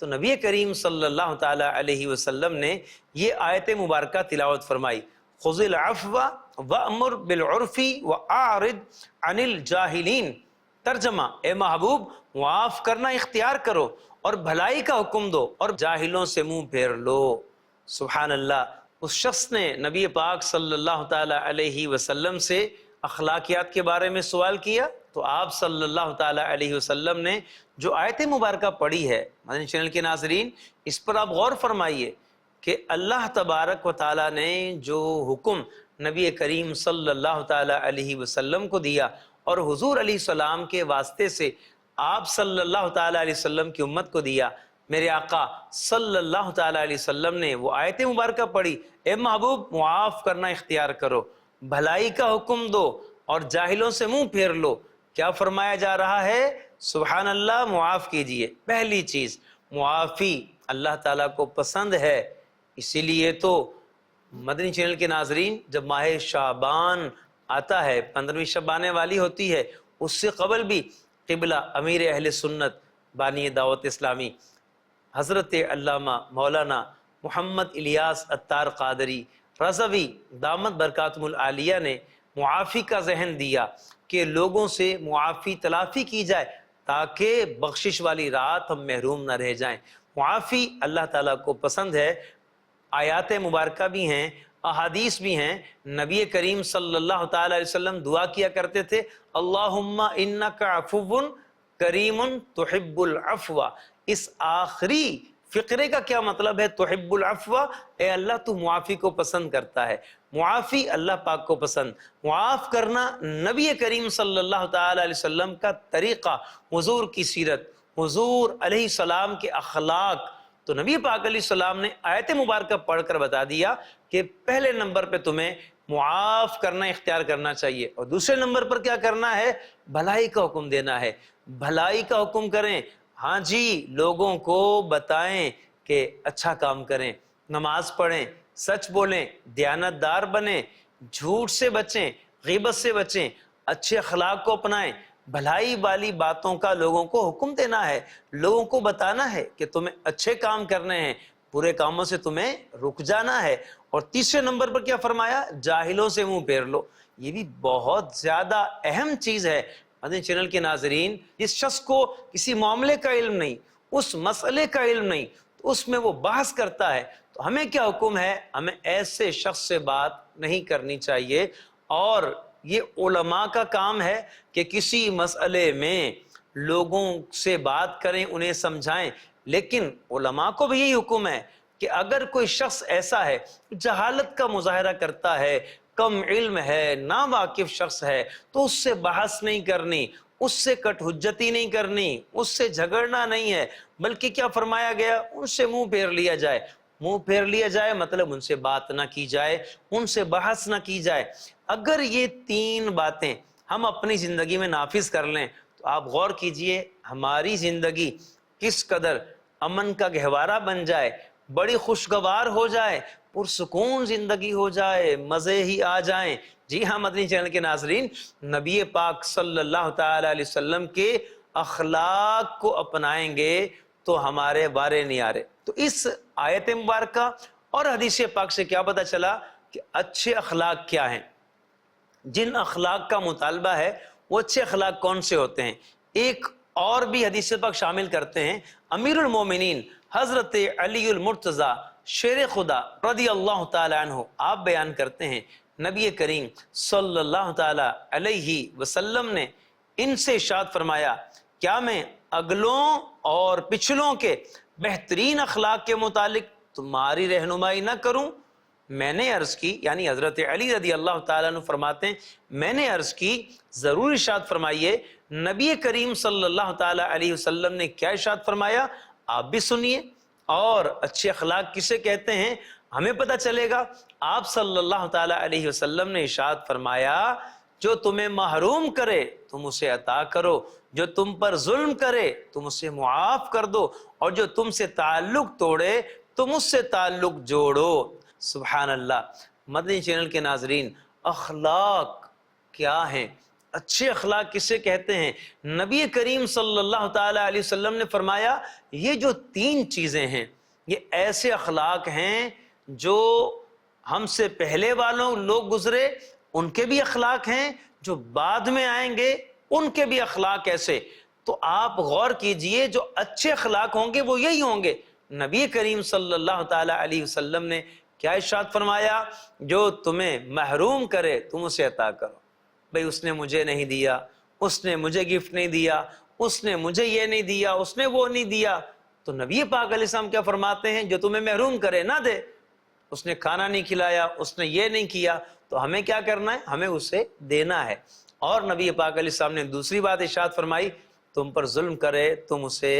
تو نبی کریم صلی اللہ تعالی علیہ وسلم نے یہ آیت مبارکہ تلاوت فرمائی، خذ العفو وامر بالعرف واعرض عن الجاہلین۔ ترجمہ، اے محبوب معاف کرنا اختیار کرو اور بھلائی کا حکم دو اور جاہلوں سے منہ پھیر لو۔ سبحان اللہ، اس شخص نے نبی پاک صلی اللہ تعالی علیہ وسلم سے اخلاقیات کے بارے میں سوال کیا، تو آپ صلی اللہ تعالی علیہ وسلم نے جو آیت مبارکہ پڑھی ہے، مدنی چینل کے ناظرین اس پر آپ غور فرمائیے کہ اللہ تبارک و تعالی نے جو حکم نبی کریم صلی اللہ تعالی علیہ وسلم کو دیا اور حضور علیہ السلام کے واسطے سے آپ صلی اللہ تعالی علیہ وسلم کی امت کو دیا، میرے آقا صلی اللہ تعالی علیہ وسلم نے وہ آیت مبارکہ پڑھی، اے محبوب معاف کرنا اختیار کرو، بھلائی کا حکم دو اور جاہلوں سے منہ پھیر لو۔ کیا فرمایا جا رہا ہے؟ سبحان اللہ، معاف کیجئے۔ پہلی چیز، معافی اللہ تعالیٰ کو پسند ہے، اسی لیے تو مدنی چینل کے ناظرین جب ماہ شعبان آتا ہے، 15ویں شب آنے والی ہوتی ہے، اس سے قبل بھی قبلہ امیر اہل سنت بانی دعوت اسلامی حضرت علامہ مولانا محمد الیاس عطار قادری رضوی دامت برکاتہم العالیہ نے معافی کا ذہن دیا کہ لوگوں سے معافی تلافی کی جائے تاکہ بخشش والی رات ہم محروم نہ رہ جائیں۔ معافی اللہ تعالیٰ کو پسند ہے، آیات مبارکہ بھی ہیں، احادیث بھی ہیں۔ نبی کریم صلی اللہ تعالی علیہ وسلم دعا کیا کرتے تھے، اللہم انک عفو کریم تحب العفو۔ اس آخری فقرے کا کیا مطلب ہے؟ تحب العفو، اے اللہ تو معافی کو پسند کرتا ہے، معافی اللہ پاک کو پسند، معاف کرنا نبی کریم صلی اللہ تعالی علیہ وسلم کا طریقہ، حضور کی سیرت، حضور علیہ السلام کے اخلاق۔ تو نبی پاک علیہ السلام نے آیت مبارکہ پڑھ کر بتا دیا کہ پہلے نمبر پہ تمہیں معاف کرنا اختیار کرنا چاہیے، اور دوسرے نمبر پر کیا کرنا ہے؟ بھلائی کا حکم دینا ہے، بھلائی کا حکم کریں۔ ہاں جی، لوگوں کو بتائیں کہ اچھا کام کریں، نماز پڑھیں، سچ بولیں، دیانت دار بنیں، جھوٹ سے بچیں، غیبت سے بچیں، اچھے اخلاق کو اپنائیں، بھلائی والی باتوں کا لوگوں کو حکم دینا ہے، لوگوں کو بتانا ہے کہ تمہیں اچھے کام کرنے ہیں، برے کاموں سے تمہیں رک جانا ہے۔ اور تیسرے نمبر پر کیا فرمایا؟ جاہلوں سے منہ پھیر لو۔ یہ بھی بہت زیادہ اہم چیز ہے مدنی چینل کے ناظرین۔ جس شخص کو کسی معاملے کا علم نہیں، اس مسئلے کا علم نہیں، تو اس میں وہ بحث کرتا ہے، تو ہمیں کیا حکم ہے؟ ہمیں ایسے شخص سے بات نہیں کرنی چاہیے۔ اور یہ علماء کا کام ہے کہ کسی مسئلے میں لوگوں سے بات کریں، انہیں سمجھائیں، لیکن علماء کو بھی یہی حکم ہے کہ اگر کوئی شخص ایسا ہے جہالت کا مظاہرہ کرتا ہے، کم علم ہے، ناواقف شخص ہے، تو اس سے بحث نہیں کرنی، اس سے کٹ حجتی نہیں کرنی، اس سے جھگڑنا نہیں ہے، بلکہ کیا فرمایا گیا؟ ان سے منہ پھیر لیا جائے۔ منہ پھیر لیا جائے مطلب ان سے بات نہ کی جائے، ان سے بحث نہ کی جائے۔ اگر یہ تین باتیں ہم اپنی زندگی میں نافذ کر لیں تو آپ غور کیجئے ہماری زندگی کس قدر امن کا گہوارہ بن جائے، بڑی خوشگوار ہو جائے، پرسکون زندگی ہو جائے، مزے ہی آ جائیں۔ جی ہاں مدنی چینل کے ناظرین، نبی پاک صلی اللہ تعالی علیہ وسلم کے اخلاق کو اپنائیں گے تو ہمارے بارے نہیں آ رہے۔ تو اس آیت مبارکہ اور حدیث پاک سے کیا پتہ چلا کہ اچھے اخلاق کیا ہیں، جن اخلاق کا مطالبہ ہے وہ اچھے اخلاق کون سے ہوتے ہیں۔ ایک اور بھی حدیث پاک شامل کرتے ہیں، امیر المومنین حضرت علی المرتضی شیر خدا رضی اللہ تعالی عنہ، آپ بیان کرتے ہیں نبی کریم صلی اللہ تعالی علیہ وسلم نے ان سے ارشاد فرمایا، کیا میں اگلوں اور پچھلوں کے بہترین اخلاق کے متعلق تمہاری رہنمائی نہ کروں؟ میں نے عرض کی، یعنی حضرت علی رضی اللہ تعالیٰ عنہ فرماتے ہیں میں نے عرض کی ضرور ارشاد فرمائیے۔ نبی کریم صلی اللہ تعالیٰ علیہ وسلم نے کیا ارشاد فرمایا؟ آپ بھی سنیے۔ اور اچھے اخلاق کسے کہتے ہیں ہمیں پتہ چلے گا۔ آپ صلی اللہ تعالیٰ علیہ وسلم نے ارشاد فرمایا، جو تمہیں محروم کرے تم اسے عطا کرو، جو تم پر ظلم کرے تم اسے معاف کر دو، اور جو تم سے تعلق توڑے تم اس سے تعلق جوڑو۔ سبحان اللہ۔ مدنی چینل کے ناظرین، اخلاق کیا ہیں؟ اچھے اخلاق کسے کہتے ہیں؟ نبی کریم صلی اللہ تعالی علیہ وسلم نے فرمایا یہ جو 3 چیزیں ہیں یہ ایسے اخلاق ہیں جو ہم سے پہلے والوں لوگ گزرے ان کے بھی اخلاق ہیں، جو بعد میں آئیں گے ان کے بھی اخلاق ایسے۔ تو آپ غور کیجئے جو اچھے اخلاق ہوں گے وہ یہی ہوں گے۔ نبی کریم صلی اللہ تعالی علیہ وسلم نے کیا ارشاد فرمایا؟ جو تمہیں محروم کرے تم اسے عطا کرو۔ بھئی اس نے مجھے نہیں دیا، اس نے مجھے گفٹ نہیں دیا، اس نے مجھے یہ نہیں دیا، اس نے وہ نہیں دیا، تو نبی پاک علیہ السلام کیا فرماتے ہیں؟ جو تمہیں محروم کرے نہ دے، اس نے کھانا نہیں کھلایا، اس نے یہ نہیں کیا، تو ہمیں کیا کرنا ہے؟ ہمیں اسے دینا ہے۔ اور نبی پاک علیہ السلام نے دوسری بات ارشاد فرمائی، تم پر ظلم کرے تم اسے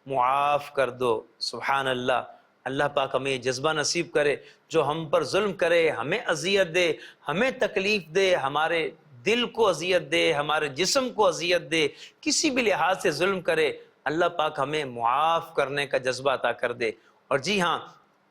معاف کر دو۔ سبحان اللہ، اللہ پاک ہمیں یہ جذبہ نصیب کرے، جو ہم پر ظلم کرے، ہمیں اذیت دے، ہمیں تکلیف دے، ہمارے دل کو اذیت دے، ہمارے جسم کو اذیت دے، کسی بھی لحاظ سے ظلم کرے، اللہ پاک ہمیں معاف کرنے کا جذبہ عطا کر دے۔ اور جی ہاں،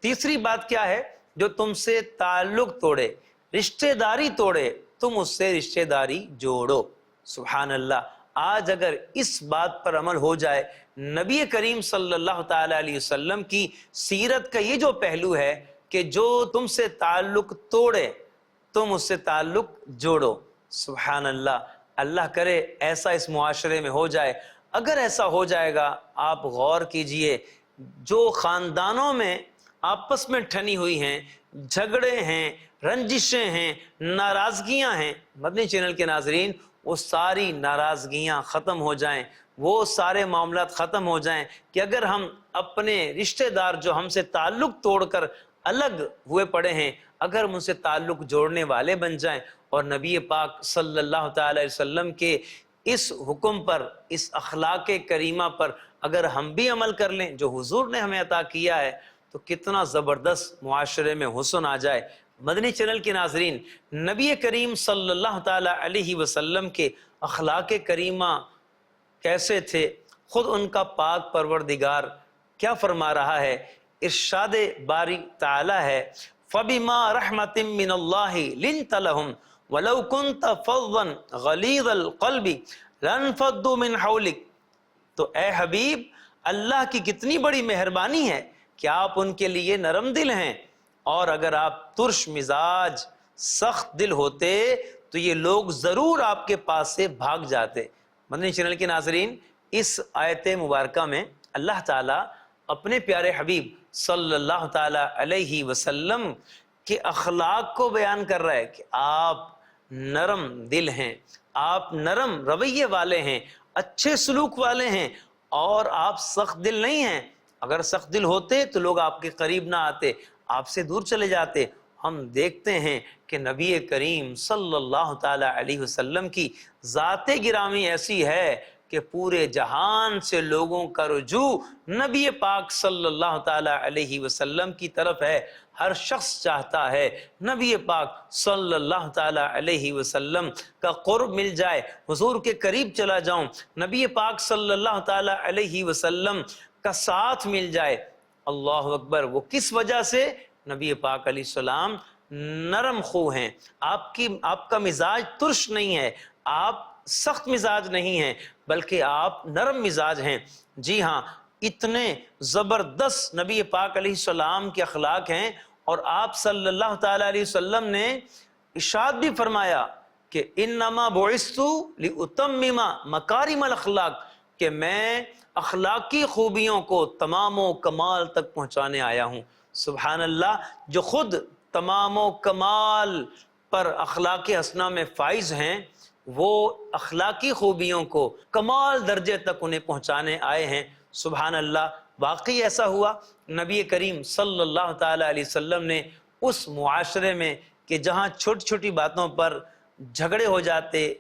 تیسری بات کیا ہے؟ جو تم سے تعلق توڑے، رشتہ داری توڑے، تم اس سے رشتہ داری جوڑو۔ سبحان اللہ، آج اگر اس بات پر عمل ہو جائے، نبی کریم صلی اللہ تعالی علیہ وسلم کی سیرت کا یہ جو پہلو ہے کہ جو تم سے تعلق توڑے تم اس سے تعلق جوڑو، سبحان اللہ، اللہ کرے ایسا اس معاشرے میں ہو جائے۔ اگر ایسا ہو جائے گا، آپ غور کیجئے، جو خاندانوں میں آپس میں ٹھنی ہوئی ہیں، جھگڑے ہیں، رنجشیں ہیں، ناراضگیاں ہیں، مدنی چینل کے ناظرین، وہ ساری ناراضگیاں ختم ہو جائیں، وہ سارے معاملات ختم ہو جائیں کہ اگر ہم اپنے رشتہ دار جو ہم سے تعلق توڑ کر الگ ہوئے پڑے ہیں، اگر ہم ان سے تعلق جوڑنے والے بن جائیں اور نبی پاک صلی اللہ تعالی علیہ وسلم کے اس حکم پر، اس اخلاق کریمہ پر اگر ہم بھی عمل کر لیں جو حضور نے ہمیں عطا کیا ہے، تو کتنا زبردست معاشرے میں حسن آ جائے۔ مدنی چینل کے ناظرین، نبی کریم صلی اللہ تعالی علیہ وسلم کے اخلاق کریمہ کیسے تھے؟ خود ان کا پاک پروردگار کیا فرما رہا ہے؟ ارشاد باری تعالی ہے، فَبِمَا رَحْمَةٍ مِّنَ اللَّهِ لِنْتَ لَهُمْ وَلَوْ كُنْتَ فَظًّا غَلِيظَ الْقَلْبِ لَانفَضُّوا مِنْ حَوْلِكَ۔ تو اے حبیب، اللہ کی کتنی بڑی مہربانی ہے کہ آپ ان کے لیے نرم دل ہیں، اور اگر آپ ترش مزاج سخت دل ہوتے تو یہ لوگ ضرور آپ کے پاس سے بھاگ جاتے۔ مدنی چینل کے ناظرین، اس آیت مبارکہ میں اللہ تعالیٰ اپنے پیارے حبیب صلی اللہ تعالی علیہ وسلم کے اخلاق کو بیان کر رہا ہے کہ آپ نرم دل ہیں، آپ نرم رویے والے ہیں، اچھے سلوک والے ہیں، اور آپ سخت دل نہیں ہیں۔ اگر سخت دل ہوتے تو لوگ آپ کے قریب نہ آتے، آپ سے دور چلے جاتے۔ ہم دیکھتے ہیں کہ نبی کریم صلی اللہ تعالی علیہ وسلم کی ذات گرامی ایسی ہے کہ پورے جہان سے لوگوں کا رجوع نبی پاک صلی اللہ تعالی علیہ وسلم کی طرف ہے۔ ہر شخص چاہتا ہے نبی پاک صلی اللہ تعالی علیہ وسلم کا قرب مل جائے، حضور کے قریب چلا جاؤں، نبی پاک صلی اللہ تعالی علیہ وسلم کا ساتھ مل جائے۔ اللہ اکبر! وہ کس وجہ سے؟ نبی پاک علیہ السلام نرم خو ہیں، آپ کا مزاج ترش نہیں ہے، آپ سخت مزاج نہیں ہیں، بلکہ آپ نرم مزاج ہیں۔ جی ہاں، اتنے زبردست نبی پاک علیہ السلام کے اخلاق ہیں، اور آپ صلی اللہ تعالی علیہ وسلم نے ارشاد بھی فرمایا کہ انما بعثت لاتمم مکارم الاخلاق، کہ میں اخلاقی خوبیوں کو تمام و کمال تک پہنچانے آیا ہوں۔ سبحان اللہ! جو خود تمام و کمال پر اخلاق حسنہ میں فائز ہیں، وہ اخلاقی خوبیوں کو کمال درجے تک انہیں پہنچانے آئے ہیں۔ سبحان اللہ! واقعی ایسا ہوا، نبی کریم صلی اللہ تعالی علیہ وسلم نے اس معاشرے میں کہ جہاں چھوٹی چھوٹی باتوں پر جھگڑے ہو جاتے،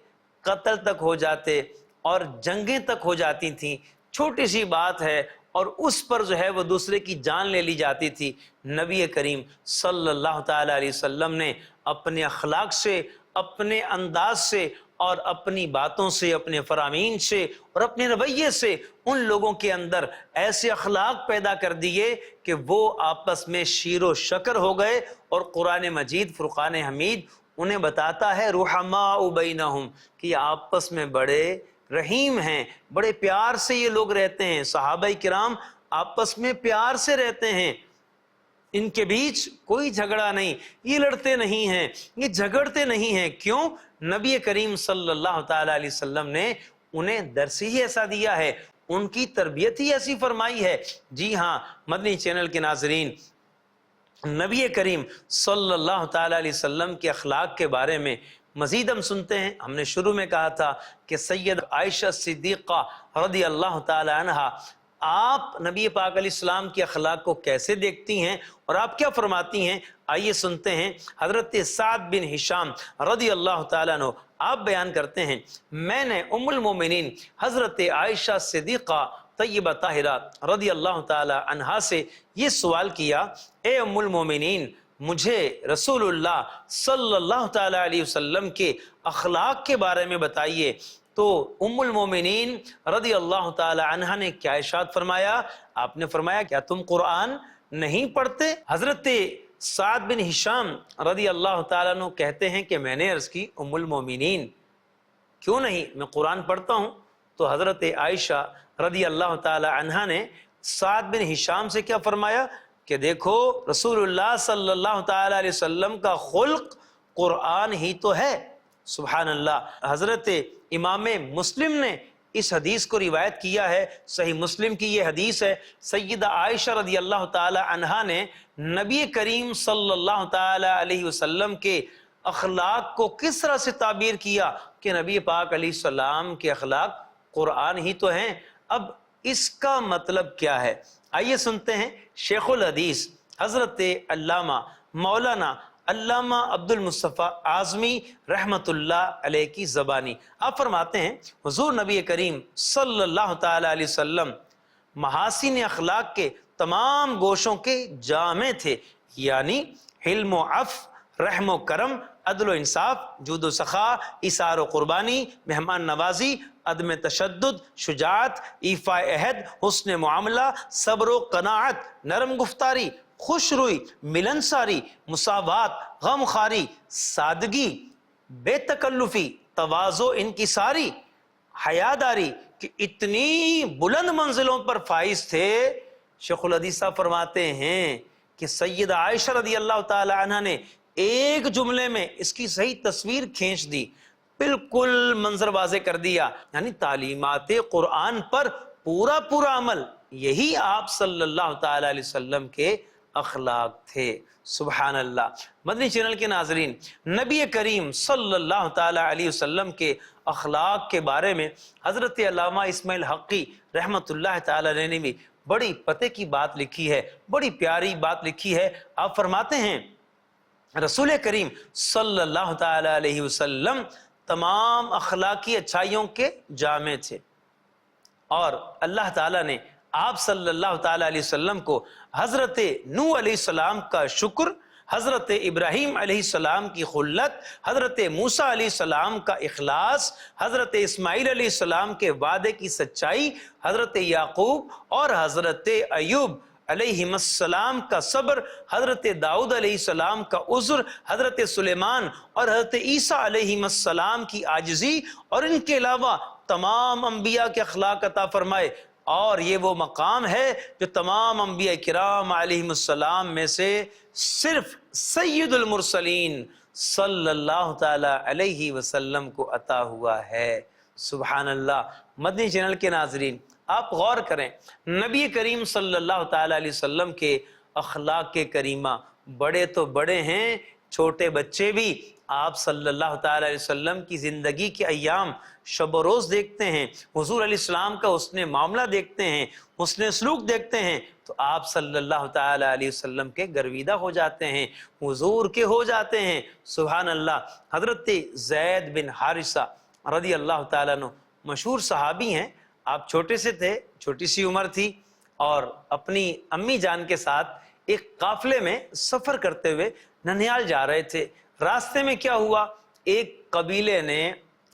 قتل تک ہو جاتے اور جنگیں تک ہو جاتی تھیں، چھوٹی سی بات ہے اور اس پر جو ہے وہ دوسرے کی جان لے لی جاتی تھی، نبی کریم صلی اللہ تعالی علیہ وسلم نے اپنے اخلاق سے، اپنے انداز سے اور اپنی باتوں سے، اپنے فرامین سے اور اپنے رویے سے ان لوگوں کے اندر ایسے اخلاق پیدا کر دیے کہ وہ آپس میں شیر و شکر ہو گئے، اور قرآن مجید فرقان حمید انہیں بتاتا ہے رحماء بینہم کہ یہ آپس میں بڑے رحیم ہیں، بڑے پیار سے یہ لوگ رہتے ہیں، صحابہ کرام آپس میں پیار سے رہتے ہیں، ان کے بیچ کوئی جھگڑا نہیں، یہ لڑتے نہیں ہیں، یہ جھگڑتے نہیں ہیں۔ کیوں؟ نبی کریم صلی اللہ تعالی علیہ وسلم نے انہیں درس ہی ایسا دیا ہے، ان کی تربیت ہی ایسی فرمائی ہے۔ جی ہاں مدنی چینل کے ناظرین، نبی کریم صلی اللہ تعالی علیہ وسلم کے اخلاق کے بارے میں مزید ہم سنتے ہیں۔ ہم نے شروع میں کہا تھا کہ سید عائشہ صدیقہ رضی اللہ تعالی عنہا، آپ نبی پاک علیہ السلام کے اخلاق کو کیسے دیکھتی ہیں اور آپ کیا فرماتی ہیں؟ آئیے سنتے ہیں۔ حضرت سعد بن ہشام رضی اللہ تعالیٰ عنہ آپ بیان کرتے ہیں، میں نے ام المومنین حضرت عائشہ صدیقہ طیبہ طاہرہ رضی اللہ تعالی عنہا سے یہ سوال کیا، اے ام المومنین مجھے رسول اللہ صلی اللہ تعالی علیہ وسلم کے اخلاق کے بارے میں بتائیے۔ تو ام المومنین رضی اللہ تعالی عنہا نے کیا ارشاد فرمایا؟ آپ نے فرمایا کیا تم قرآن نہیں پڑھتے؟ حضرت سعد بن ہشام رضی اللہ تعالیٰ عنہ کہتے ہیں کہ میں نے عرض کی ام المومنین کیوں نہیں، میں قرآن پڑھتا ہوں۔ تو حضرت عائشہ رضی اللہ تعالی عنہا نے سعد بن ہشام سے کیا فرمایا کہ دیکھو رسول اللہ صلی اللہ تعالی علیہ وسلم کا خلق قرآن ہی تو ہے۔ سبحان اللہ۔ حضرت امام مسلم نے اس حدیث کو روایت کیا ہے، صحیح مسلم کی یہ حدیث ہے۔ سیدہ عائشہ رضی اللہ تعالی عنہا نے نبی کریم صلی اللہ تعالی علیہ وسلم کے اخلاق کو کس طرح سے تعبیر کیا کہ نبی پاک علیہ السلام کے اخلاق قرآن ہی تو ہیں۔ اب اس کا مطلب کیا ہے؟ آئیے سنتے ہیں شیخ الحدیث حضرت علامہ مولانا علامہ عبد المصطفیٰ اعظمی رحمت اللہ علیہ کی زبانی۔ آپ فرماتے ہیں حضور نبی کریم صلی اللہ تعالی علیہ وسلم محاسن اخلاق کے تمام گوشوں کے جامع تھے، یعنی حلم و عفو، رحم و کرم، عدل و انصاف، جود و سخا، ایثار و قربانی، مہمان نوازی، عدم تشدد، شجاعت، ایفاء عہد، حسن معاملہ، صبر و قناعت، نرم گفتاری، خوش روئی، ملنساری، مساوات، غم خواری، سادگی، بے تکلفی، تواضع، انکساری، حیاداری، کہ اتنی بلند منزلوں پر فائز تھے۔ شیخ الحدیث صاحب فرماتے ہیں کہ سید عائشہ رضی اللہ تعالی عنہ نے ایک جملے میں اس کی صحیح تصویر کھینچ دی، بالکل منظر واضح کر دیا، یعنی تعلیمات قرآن پر پورا عمل، یہی آپ صلی اللہ تعالی علیہ وسلم کے اخلاق تھے۔ سبحان اللہ۔ مدنی چینل کے ناظرین، نبی کریم صلی اللہ تعالی علیہ وسلم کے اخلاق کے بارے میں حضرت علامہ اسماعیل حقی رحمت اللہ تعالی علیہ نے بھی بڑی پتے کی بات لکھی ہے، بڑی پیاری بات لکھی ہے۔ آپ فرماتے ہیں رسول کریم صلی اللہ تعالی علیہ وسلم تمام اخلاقی اچھائیوں کے جامع تھے، اور اللہ تعالیٰ نے آپ صلی اللہ تعالی علیہ وسلم کو حضرت نوح علیہ السلام کا شکر، حضرت ابراہیم علیہ السلام کی خلت، حضرت موسیٰ علیہ السلام کا اخلاص، حضرت اسماعیل علیہ السلام کے وعدے کی سچائی، حضرت یعقوب اور حضرت ایوب علیہ السلام کا صبر، حضرت داؤد علیہ السلام کا عذر، حضرت سلیمان اور حضرت عیسیٰ علیہ السلام کی عاجزی، اور ان کے علاوہ تمام انبیاء کے اخلاق عطا فرمائے۔ اور یہ وہ مقام ہے جو تمام انبیاء کرام علیہ السلام میں سے صرف سید المرسلین صلی اللہ تعالی علیہ وسلم کو عطا ہوا ہے۔ سبحان اللہ۔ مدنی چینل کے ناظرین، آپ غور کریں، نبی کریم صلی اللہ تعالی علیہ وسلم کے اخلاق کے کریمہ بڑے تو بڑے ہیں، چھوٹے بچے بھی آپ صلی اللہ تعالی علیہ وسلم کی زندگی کے ایام شب و روز دیکھتے ہیں، حضور علیہ السلام کا حسن معاملہ دیکھتے ہیں، حسن سلوک دیکھتے ہیں، تو آپ صلی اللہ تعالی علیہ وسلم کے گرویدہ ہو جاتے ہیں، حضور کے ہو جاتے ہیں۔ سبحان اللہ۔ حضرت زید بن حارثہ رضی اللہ تعالیٰ عنہ مشہور صحابی ہیں۔ آپ چھوٹے سے تھے، چھوٹی سی عمر تھی، اور اپنی امی جان کے ساتھ ایک قافلے میں سفر کرتے ہوئے ننیال جا رہے تھے۔ راستے میں کیا ہوا، ایک قبیلے نے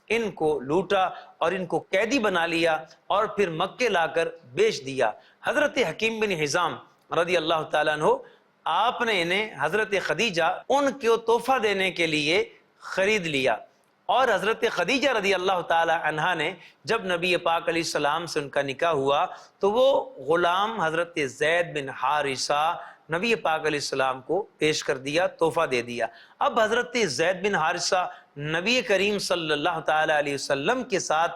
ان کو لوٹا اور ان کو قیدی بنا لیا اور پھر مکے لا کر بیچ دیا۔ حضرت حکیم بن حزام رضی اللہ تعالیٰ عنہ، آپ نے انہیں حضرت خدیجہ ان کو تحفہ دینے کے لیے خرید لیا۔ اور حضرت خدیجہ رضی اللہ تعالی عنہا نے جب نبی پاک علیہ السلام سے ان کا نکاح ہوا تو وہ غلام حضرت زید بن حارثہ نبی پاک علیہ السلام کو پیش کر دیا، تحفہ دے دیا۔ اب حضرت زید بن حارثہ نبی کریم صلی اللہ تعالی علیہ وسلم کے ساتھ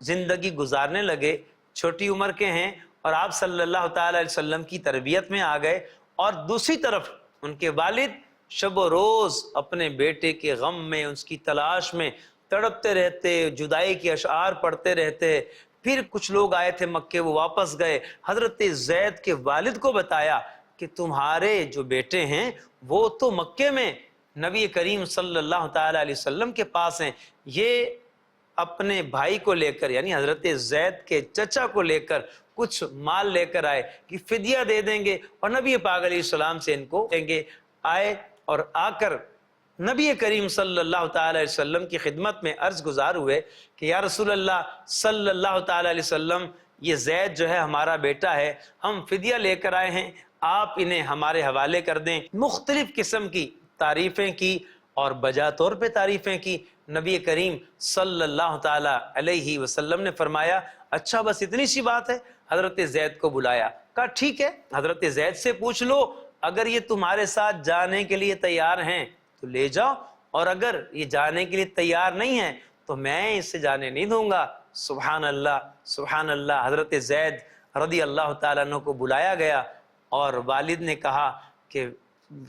زندگی گزارنے لگے، چھوٹی عمر کے ہیں اور آپ صلی اللہ تعالی علیہ وسلم کی تربیت میں آ گئے، اور دوسری طرف ان کے والد شب و روز اپنے بیٹے کے غم میں، اس کی تلاش میں تڑپتے رہتے، جدائی کے اشعار پڑھتے رہتے۔ پھر کچھ لوگ آئے تھے مکے، وہ واپس گئے، حضرت زید کے والد کو بتایا کہ تمہارے جو بیٹے ہیں وہ تو مکے میں نبی کریم صلی اللہ تعالی علیہ وسلم کے پاس ہیں، یہ اپنے بھائی کو لے کر یعنی حضرت زید کے چچا کو لے کر کچھ مال لے کر آئے کہ فدیہ دے دیں گے اور نبی پاک علیہ السلام سے ان کو دیں گے۔ آئے اور آ کر نبی کریم صلی اللہ تعالی علیہ وسلم کی خدمت میں عرض گزار ہوئے کہ یا رسول اللہ صلی اللہ تعالی علیہ وسلم، یہ زید جو ہے ہمارا بیٹا ہے، ہم فدیہ لے کر آئے ہیں، آپ انہیں ہمارے حوالے کر دیں۔ مختلف قسم کی تعریفیں کی اور بجا طور پہ تعریفیں کی۔ نبی کریم صلی اللہ تعالی علیہ وسلم نے فرمایا اچھا بس اتنی سی بات ہے؟ حضرت زید کو بلایا، کہا ٹھیک ہے، حضرت زید سے پوچھ لو، اگر یہ تمہارے ساتھ جانے کے لیے تیار ہیں تو لے جاؤ، اور اگر یہ جانے کے لیے تیار نہیں ہیں تو میں اس سے جانے نہیں دوں گا۔ سبحان اللہ سبحان اللہ۔ حضرت زید رضی اللہ تعالیٰ عنہ کو بلایا گیا اور والد نے کہا کہ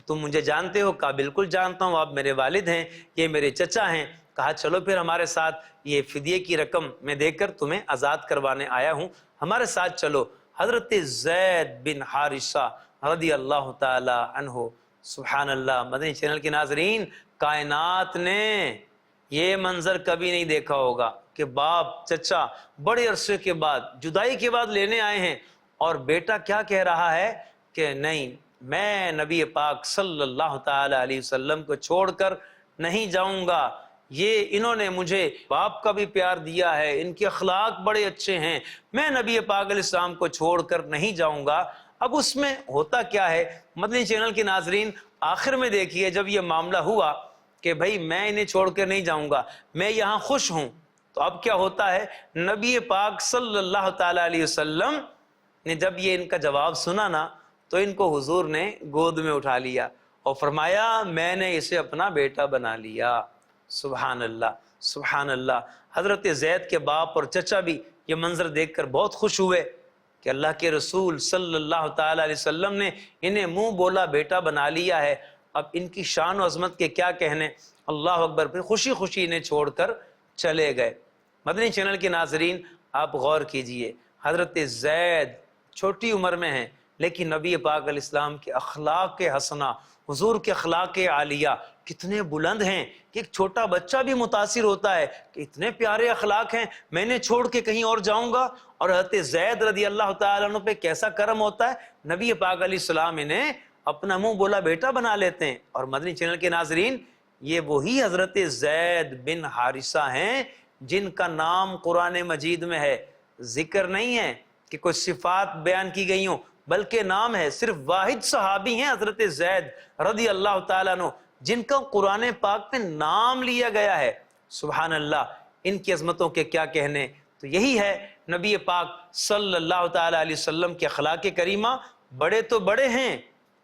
تم مجھے جانتے ہو؟ کہا بالکل جانتا ہوں، آپ میرے والد ہیں، یہ میرے چچا ہیں۔ کہا چلو پھر ہمارے ساتھ، یہ فدیے کی رقم میں دے کر تمہیں آزاد کروانے آیا ہوں، ہمارے ساتھ چلو۔ حضرت زید بن حارثہ رضی اللہ تعالی عنہ، سبحان اللہ۔ مدنی چینل کے ناظرین، کائنات نے یہ منظر کبھی نہیں دیکھا ہوگا کہ باپ چچا بڑے عرصے کے بعد، جدائی کے بعد لینے آئے ہیں، اور بیٹا کیا کہہ رہا ہے کہ نہیں، میں نبی پاک صلی اللہ تعالی علیہ وسلم کو چھوڑ کر نہیں جاؤں گا، یہ انہوں نے مجھے باپ کا بھی پیار دیا ہے، ان کے اخلاق بڑے اچھے ہیں، میں نبی پاک علیہ السلام کو چھوڑ کر نہیں جاؤں گا۔ اب اس میں ہوتا کیا ہے مدنی چینل کے ناظرین، آخر میں دیکھیے جب یہ معاملہ ہوا کہ بھائی میں انہیں چھوڑ کر نہیں جاؤں گا، میں یہاں خوش ہوں، تو اب کیا ہوتا ہے، نبی پاک صلی اللہ تعالی علیہ وسلم نے جب یہ ان کا جواب سنا نا تو ان کو حضور نے گود میں اٹھا لیا اور فرمایا میں نے اسے اپنا بیٹا بنا لیا۔ سبحان اللہ سبحان اللہ۔ حضرت زید کے باپ اور چچا بھی یہ منظر دیکھ کر بہت خوش ہوئے کہ اللہ کے رسول صلی اللہ تعالی علیہ وسلم نے انہیں منہ بولا بیٹا بنا لیا ہے، اب ان کی شان و عظمت کے کیا کہنے۔ اللہ اکبر۔ پھر خوشی خوشی انہیں چھوڑ کر چلے گئے۔ مدنی چینل کے ناظرین آپ غور کیجئے، حضرت زید چھوٹی عمر میں ہیں لیکن نبی پاک علیہ السلام کے اخلاق حسنہ، حضور کے اخلاق عالیہ کتنے بلند ہیں کہ ایک چھوٹا بچہ بھی متاثر ہوتا ہے کہ اتنے پیارے اخلاق ہیں، میں نے چھوڑ کے کہیں اور جاؤں گا۔ اور حضرت زید رضی اللہ تعالیٰ عنہ پہ کیسا کرم ہوتا ہے، نبی پاک علیہ السلام انہیں اپنا منہ بولا بیٹا بنا لیتے ہیں۔ اور مدنی چینل کے ناظرین، یہ وہی حضرت زید بن حارثہ ہیں جن کا نام قرآن مجید میں ہے، ذکر نہیں ہے کہ کوئی صفات بیان کی گئی ہوں، بلکہ نام ہے، صرف واحد صحابی ہیں حضرت زید رضی اللہ تعالیٰ عنہ جن کا قرآن پاک میں نام لیا گیا ہے۔ سبحان اللہ، ان کی عظمتوں کے کیا کہنے۔ تو یہی ہے نبی پاک صلی اللہ تعالیٰ علیہ وسلم کے اخلاق کریمہ، بڑے تو بڑے ہیں،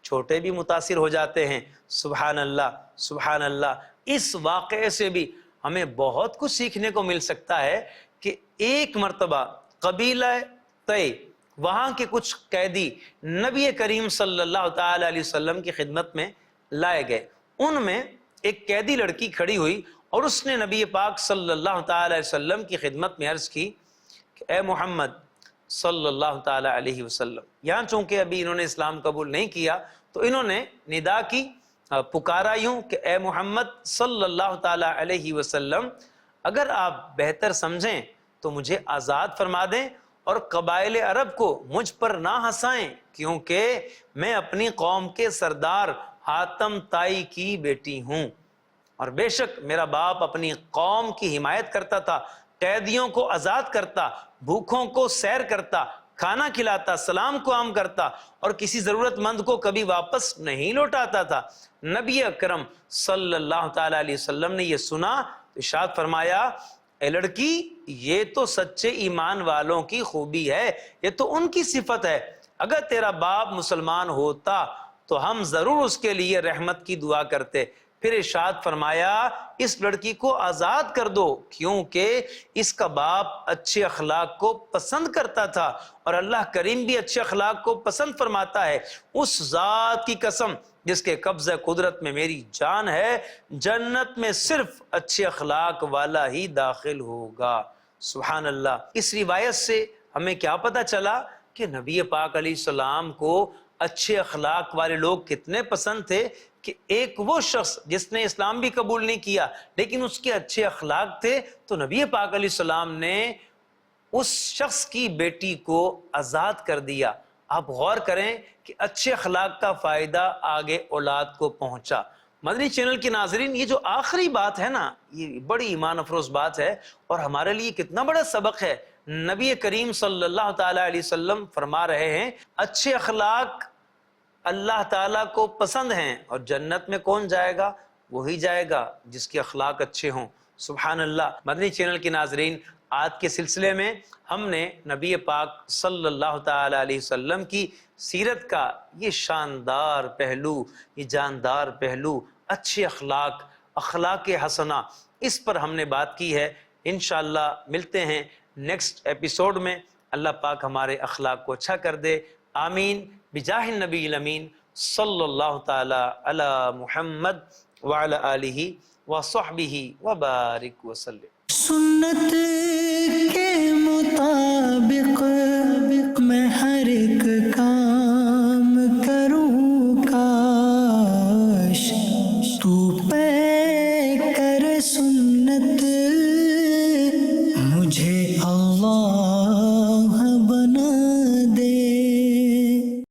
چھوٹے بھی متاثر ہو جاتے ہیں۔ سبحان اللہ سبحان اللہ۔ اس واقعے سے بھی ہمیں بہت کچھ سیکھنے کو مل سکتا ہے کہ ایک مرتبہ قبیلہ طے، وہاں کے کچھ قیدی نبی کریم صلی اللہ تعالی علیہ وسلم کی خدمت میں لائے گئے۔ ان میں ایک قیدی لڑکی کھڑی ہوئی اور اس نے نبی پاک صلی اللہ تعالی علیہ وسلم کی خدمت میں عرض کی کہ اے محمد صلی اللہ تعالی علیہ وسلم۔ یہاں چونکہ ابھی انہوں نے اسلام قبول نہیں کیا تو انہوں نے ندا کی، پکارا یوں کہ اے محمد صلی اللہ تعالی علیہ وسلم، اگر آپ بہتر سمجھیں تو مجھے آزاد فرما دیں اور قبائل عرب کو مجھ پر نہ ہنسائیں، کیونکہ میں اپنی قوم کے سردار حاتم طائی کی بیٹی ہوں، اور بے شک میرا باپ اپنی قوم کی حمایت کرتا تھا، قیدیوں کو آزاد کرتا، بھوکھوں کو سیر کرتا، کھانا کھلاتا، سلام کو عام کرتا اور کسی ضرورت مند کو کبھی واپس نہیں لوٹاتا تھا۔ نبی اکرم صلی اللہ تعالیٰ علیہ وسلم نے یہ سنا تو ارشاد فرمایا، اے لڑکی، یہ تو سچے ایمان والوں کی خوبی ہے، یہ تو ان کی صفت ہے۔ اگر تیرا باپ مسلمان ہوتا تو ہم ضرور اس کے لیے رحمت کی دعا کرتے۔ پھر ارشاد فرمایا، اس لڑکی کو آزاد کر دو، کیونکہ اس کا باپ اچھے اخلاق کو پسند کرتا تھا اور اللہ کریم بھی اچھے اخلاق کو پسند فرماتا ہے۔ اس ذات کی قسم جس کے قبضہ قدرت میں میری جان ہے، جنت میں صرف اچھے اخلاق والا ہی داخل ہوگا۔ سبحان اللہ۔ اس روایت سے ہمیں کیا پتہ چلا کہ نبی پاک علیہ السلام کو اچھے اخلاق والے لوگ کتنے پسند تھے، کہ ایک وہ شخص جس نے اسلام بھی قبول نہیں کیا لیکن اس کے اچھے اخلاق تھے، تو نبی پاک علیہ السلام نے اس شخص کی بیٹی کو آزاد کر دیا۔ آپ غور کریں کہ اچھے اخلاق کا فائدہ آگے اولاد کو پہنچا۔ مدنی چینل کے ناظرین، یہ جو آخری بات ہے نا، یہ بڑی ایمان افروز بات ہے اور ہمارے لیے کتنا بڑا سبق ہے۔ نبی کریم صلی اللہ تعالیٰ علیہ وسلم فرما رہے ہیں، اچھے اخلاق اللہ تعالیٰ کو پسند ہیں، اور جنت میں کون جائے گا؟ وہی جائے گا جس کے اخلاق اچھے ہوں۔ سبحان اللہ۔ مدنی چینل کے ناظرین، آج کے سلسلے میں ہم نے نبی پاک صلی اللہ تعالیٰ علیہ وسلم کی سیرت کا یہ شاندار پہلو، یہ جاندار پہلو، اچھے اخلاق، اخلاق حسنہ، اس پر ہم نے بات کی ہے۔ انشاءاللہ ملتے ہیں نیکسٹ ایپیسوڈ میں۔ اللہ پاک ہمارے اخلاق کو اچھا کر دے، آمین، بجاہ النبی الامین صلی اللہ تعالی علی محمد وعلی آلہ وصحبہ وبارک وسلم۔ سنت کے مطابق میں ہر ایک